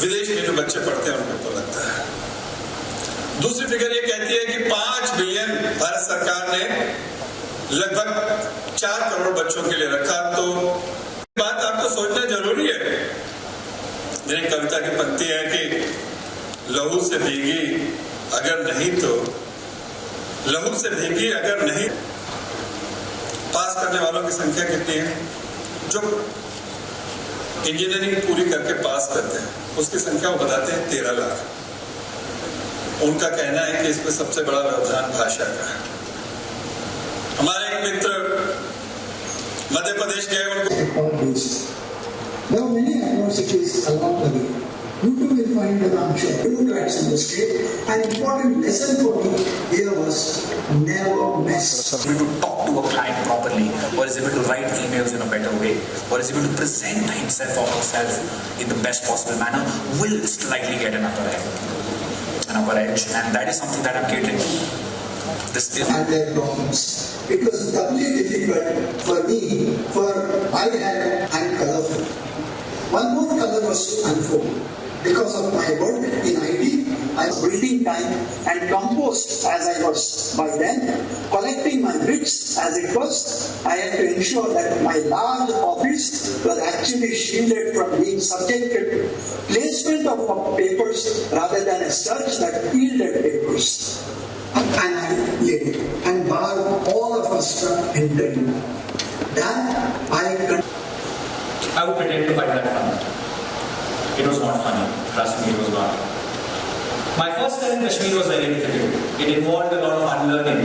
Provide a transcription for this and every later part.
विदेश में जो बच्चे पढ़ते हैं उनको लगता है। दूसरी फिगर ये कहती है कि 5 बिलियन भारत सरकार ने लगभग 4 करोड़ बच्चों के लिए रखा। तो बात आपको सोचना जरूरी है। मेरी कविता की पंक्ति है कि लहू से भीगी अगर नहीं तो लहू से भीगी अगर नहीं। पास करने वालों की संख्या कितनी है? जो इंजीनियरिंग पूरी करके पास करते हैं उसकी संख्या वो बताते हैं 13 लाख। उनका कहना है कि इसमें सबसे बड़ा व्यवधान भाषा का है। हमारे एक मित्र मध्य प्रदेश गए, उनको There are many universities along the way. You too will find that I'm sure two tracks in the state. An important lesson for me here was never mess. Able to talk to a client properly, or is able to write emails in a better way, or is able to present himself or herself in the best possible manner, will slightly get an upper edge, and that is something that I'm catering to. This is and their problems. It was doubly difficult for me, for I had and colorful. One more color was to unfold. Because of my work in IT, I was building time and compost as I was by then, collecting my bricks as it was. I had to ensure that my large office was actually shielded from being subjected to placement of papers rather than a search that yielded papers. And I did, and barred all of us from entering. That I would pretend to find that funny. It was not funny. Trust me, it was not. My first time in Kashmir was very difficult. It involved a lot of unlearning,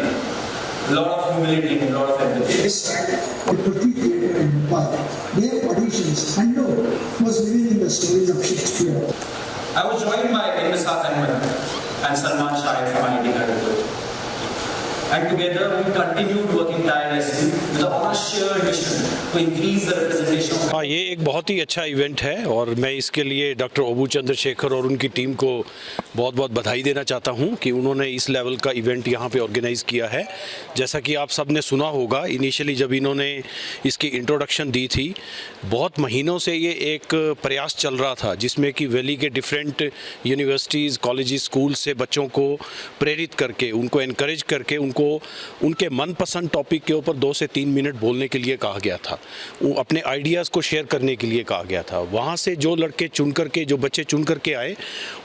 a lot of humility, and a lot of empathy. This time, the Prithvi Theatre in Mumbai, their auditions, and no, was living in the stories of Shakespeare. I was joined by Nisar Ahmed and Salman Shah from IIT Kharagpur. And together we continued working tirelessly with our shared mission to increase the representation of. हाँ, ये एक बहुत ही अच्छा event है और मैं इसके लिए डॉक्टर ओबू चंद्रशेखर और उनकी टीम को बहुत बहुत बधाई देना चाहता हूँ कि उन्होंने इस लेवल का इवेंट यहाँ पे ऑर्गेनाइज़ किया है। जैसा कि आप सब ने सुना होगा, इनिशियली जब इन्होंने इसकी इंट्रोडक्शन दी थी, बहुत महीनों से ये एक प्रयास चल रहा था जिसमें कि वैली के डिफरेंट यूनिवर्सिटीज़, कॉलेजेस, स्कूल से बच्चों को प्रेरित करके, उनको इनकरेज करके, उनको उनके मनपसंद टॉपिक के ऊपर 2 से 3 मिनट बोलने के लिए कहा गया था, अपने आइडियाज़ को शेयर करने के लिए कहा गया था। वहाँ से जो लड़के चुन करके, जो बच्चे चुन करके आए,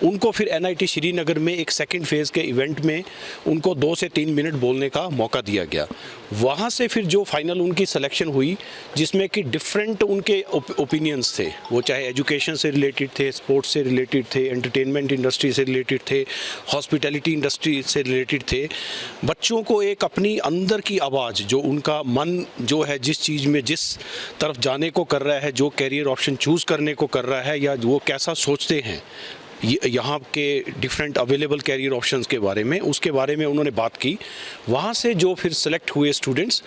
उनको फिर NIT श्रीनगर में एक सेकंड फेज़ के इवेंट में उनको 2 से 3 मिनट बोलने का मौका दिया गया। वहाँ से फिर जो फाइनल उनकी सिलेक्शन हुई, जिसमें कि डिफरेंट उनके ओपिनियंस थे, वो चाहे एजुकेशन से रिलेटेड थे, स्पोर्ट्स से रिलेटेड थे, एंटरटेनमेंट इंडस्ट्री से रिलेटेड थे, हॉस्पिटैलिटी इंडस्ट्री से रिलेटेड थे। बच्चों को एक अपनी अंदर की आवाज़, जो उनका मन जो है जिस चीज़ में, जिस तरफ जाने को कर रहा है, जो कैरियर ऑप्शन चूज़ करने को कर रहा है, या वो कैसा सोचते हैं यहाँ के डिफरेंट अवेलेबल कैरियर ऑप्शंस के बारे में, उसके बारे में उन्होंने बात की। वहाँ से जो फिर सेलेक्ट हुए स्टूडेंट्स,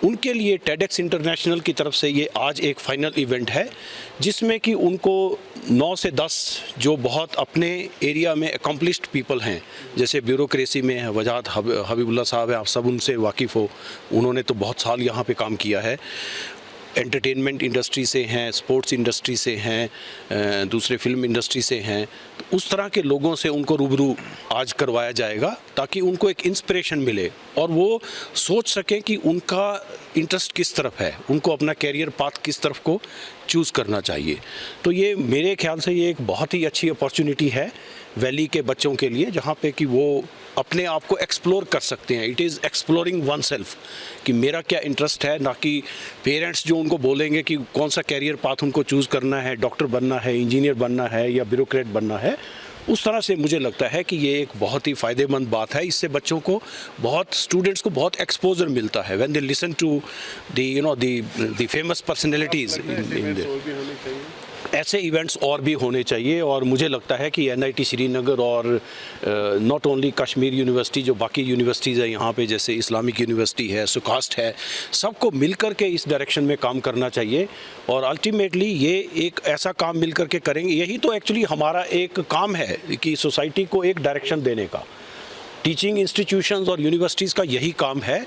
उनके लिए TEDx इंटरनेशनल की तरफ से ये आज एक फाइनल इवेंट है जिसमें कि उनको 9 से 10 जो बहुत अपने एरिया में अकम्पलिश्ड पीपल हैं, जैसे ब्यूरोक्रेसी में है वजाहत हबीबुल्ला साहब हैं, आप सब उनसे वाकिफ़ हो, उन्होंने तो बहुत साल यहाँ पे काम किया है, एंटरटेनमेंट इंडस्ट्री से हैं, स्पोर्ट्स इंडस्ट्री से हैं, दूसरे फिल्म इंडस्ट्री से हैं, तो उस तरह के लोगों से उनको रूबरू आज करवाया जाएगा ताकि उनको एक इंस्पिरेशन मिले और वो सोच सकें कि उनका इंटरेस्ट किस तरफ है, उनको अपना कैरियर पाथ किस तरफ को चूज़ करना चाहिए। तो ये मेरे ख्याल से ये एक बहुत ही अच्छी अपॉर्चुनिटी है वैली के बच्चों के लिए, जहाँ पे कि वो अपने आप को एक्सप्लोर कर सकते हैं। It is exploring one self कि मेरा क्या इंटरेस्ट है, ना कि पेरेंट्स जो उनको बोलेंगे कि कौन सा कैरियर पाथ उनको चूज़ करना है, डॉक्टर बनना है, इंजीनियर बनना है या ब्यूरोक्रेट बनना है। उस तरह से मुझे लगता है कि ये एक बहुत ही फ़ायदेमंद बात है। इससे बच्चों को, बहुत स्टूडेंट्स को बहुत एक्सपोजर मिलता है when they listen to the famous personalities in ऐसे इवेंट्स और भी होने चाहिए। और मुझे लगता है कि NIT श्रीनगर और नॉट ओनली कश्मीर यूनिवर्सिटी, जो बाकी यूनिवर्सिटीज़ है यहाँ पे, जैसे इस्लामिक यूनिवर्सिटी है, सुकास्ट है, सबको मिलकर के इस डायरेक्शन में काम करना चाहिए। और अल्टीमेटली ये एक ऐसा काम मिलकर के करेंगे, यही तो एक्चुअली हमारा एक काम है कि सोसाइटी को एक डायरेक्शन देने का। टीचिंग इंस्टीट्यूशंस और यूनिवर्सिटीज़ का यही काम है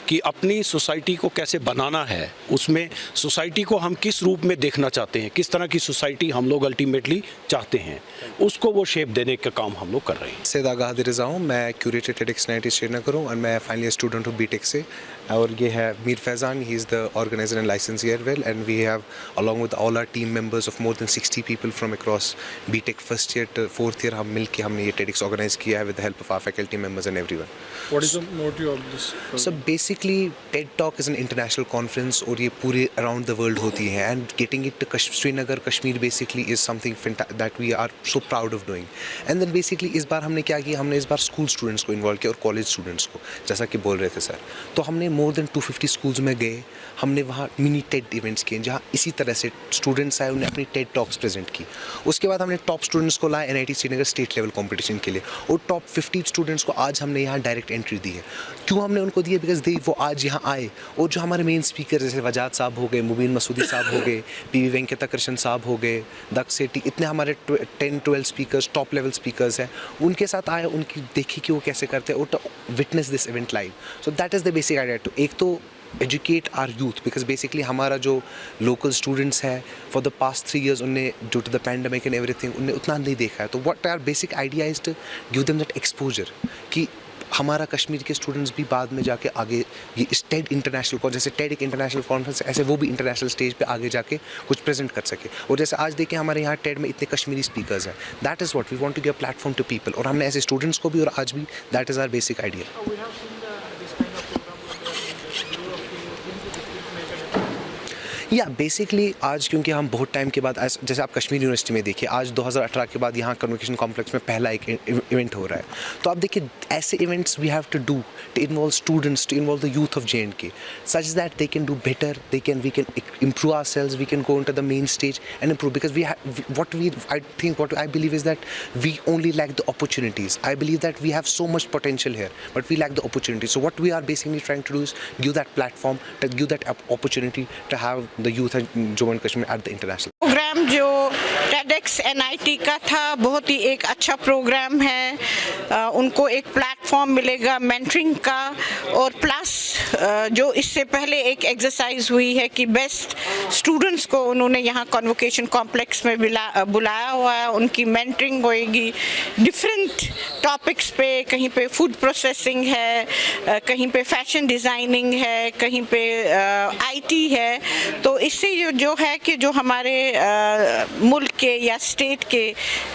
कि अपनी सोसाइटी को कैसे बनाना है, उसमें सोसाइटी को हम किस रूप में देखना चाहते हैं, किस तरह की सोसाइटी हम लोग अल्टीमेटली चाहते हैं, उसको वो शेप देने का काम हम लोग कर रहे हैं। सैयद आगाह रज़ा हूँ, मैं क्यूरेटर TEDx 90 श्रीनगर हूँ और मैं फाइनल ईयर स्टूडेंट हूँ BTech से। और ये है Mir Faizan, he is the organizer and licensee well, and we have along with all our team members of more than 60 people from across BTech first year to fourth year, हम मिल के हमने ये TEDx ऑर्गेनाइज किया है with the help of our faculty members and everyone. What is the motive of this program? So basically TED Talk is an international conference और ये पूरे around the world होती है, and getting it to Srinagar, Kashmir basically is something that we are so proud of doing. And then basically इस बार हमने क्या किया, हमने इस बार स्कूल स्टूडेंट्स को इन्वॉल्व किया और कॉलेज स्टूडेंट्स को, जैसा कि बोल रहे थे सर। तो हमने मोर देन 250 स्कूल्स में गए, हमने वहाँ मिनी TED इवेंट्स किए जहाँ इसी तरह से स्टूडेंट्स आए, उन्हें अपनी TED टॉक्स प्रेजेंट की। उसके बाद हमने टॉप स्टूडेंट्स को लाया NIT Srinagar state level competition के लिए, और टॉप 50 स्टूडेंट्स को आज हमने यहाँ डायरेक्ट एंट्री दी है। क्यों हमने उनको दिए? बिकॉज वो आज यहाँ आए, और जो हमारे मेन स्पीकर जैसे वजाद साहब हो गए, मुबीन मसूदी साहब हो गए, PV वेंकटा कृष्ण साहब हो गए, दक्ष सेठी, इतने हमारे 10-12 स्पीकर्स टॉप लेवल स्पीकर्स हैं, उनके साथ आए, उनकी देखी कि वो कैसे करते हैं, और witness this event live. So that is the basic idea. तो एक तो educate our youth, because basically हमारा जो लोकल स्टूडेंट्स है फॉर द पास्ट 3 years उनने due to the pandemic and everything उनने उतना नहीं देखा है। तो what our basic idea is to give them that exposure कि हमारा कश्मीर के स्टूडेंट्स भी बाद में जाके आगे ये इस TED इंटरनेशनल को, जैसे TED एक इंटरनेशनल कॉन्फ्रेंस, ऐसे वो भी इंटरनेशनल स्टेज पे आगे जाके कुछ प्रेजेंट कर सके। और जैसे आज देखें हमारे यहाँ TED में इतने कश्मीरी स्पीकर्स हैं, that is what we want to give platform to people, और हमने ऐसे स्टूडेंट्स को भी और आज भी, that is our basic idea. या बेसिकली आज क्योंकि हम बहुत टाइम के बाद, जैसे आप कश्मीर यूनिवर्सिटी में देखिए, आज 2018 के बाद यहाँ कन्वोकेशन कॉम्प्लेक्स में पहला एक इवेंट हो रहा है। तो आप देखिए ऐसे events we have to do to involve students, to involve the youth of JNK such that they can do better, we can improve ourselves, we can go into the main stage and improve, because what I believe is that we only lack the opportunities. I believe that we have so much potential here, but we lack the opportunity. So what we are basically trying to do is give that platform, to give that opportunity to have the youth of Jammu and Kashmir at the international. Program जो TEDx NIT का था, बहुत ही एक अच्छा programme है। उनको एक platform मिलेगा मेंटरिंग का, और प्लस जो इससे पहले एक एक्सरसाइज हुई है कि बेस्ट स्टूडेंट्स को उन्होंने यहाँ कन्वोकेशन कॉम्प्लेक्स में बुलाया हुआ है, उनकी मेंटरिंग होएगी डिफरेंट टॉपिक्स पे। कहीं पे फूड प्रोसेसिंग है, कहीं पे फैशन डिज़ाइनिंग है, कहीं पे IT है। तो इससे जो है कि जो हमारे मुल्क के या स्टेट के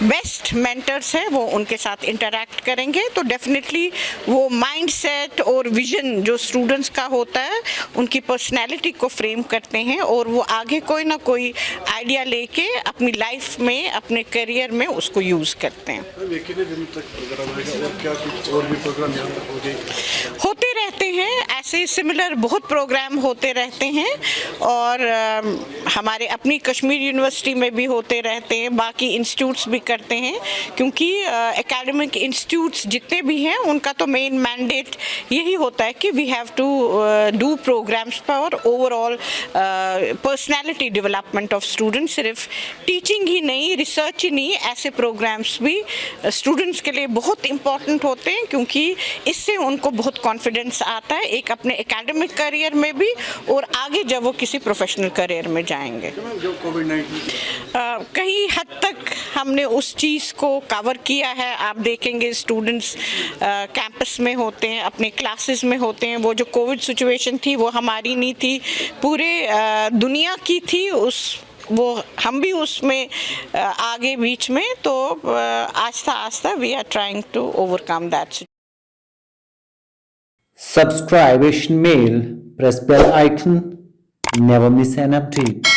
बेस्ट मेंटर्स हैं वो उनके साथ इंटरैक्ट करेंगे, तो डेफिनेटली वो माइंडसेट और विजन जो स्टूडेंट्स का होता है, उनकी पर्सनैलिटी को फ्रेम करते हैं, और वो आगे कोई ना कोई आइडिया लेके अपनी लाइफ में, अपने करियर में उसको यूज़ करते हैं। होते रहते हैं ऐसे सिमिलर बहुत प्रोग्राम होते रहते हैं, और हमारे अपनी कश्मीर यूनिवर्सिटी में भी होते रहते हैं, बाकी इंस्टीट्यूट्स भी करते हैं, क्योंकि एकेडमिक इंस्टीट्यूट्स जितने भी हैं उनका तो मेन मैंडेट यही होता है कि we have to do programs for overall personality development of students. सिर्फ टीचिंग ही नहीं, रिसर्च ही नहीं, ऐसे प्रोग्राम्स भी स्टूडेंट्स के लिए बहुत इंपॉर्टेंट होते हैं, क्योंकि इससे उनको बहुत कॉन्फिडेंस आता है एक अपने एकेडमिक करियर में भी, और आगे जब वो किसी प्रोफेशनल करियर में जाएंगे। कहीं हद तक हमने उस चीज़ को कवर किया है। आप देखेंगे स्टूडेंट्स कैंपस में होते हैं, अपने क्लासेस में होते हैं। वो जो कोविड सिचुएशन थी वो हमारी नहीं थी, पूरे दुनिया की थी, वो हम भी उसमें आगे बीच में। तो आस्ता आस्ता we are trying to overcome that. Subscribe Asian Mail, press bell icon, never miss an update.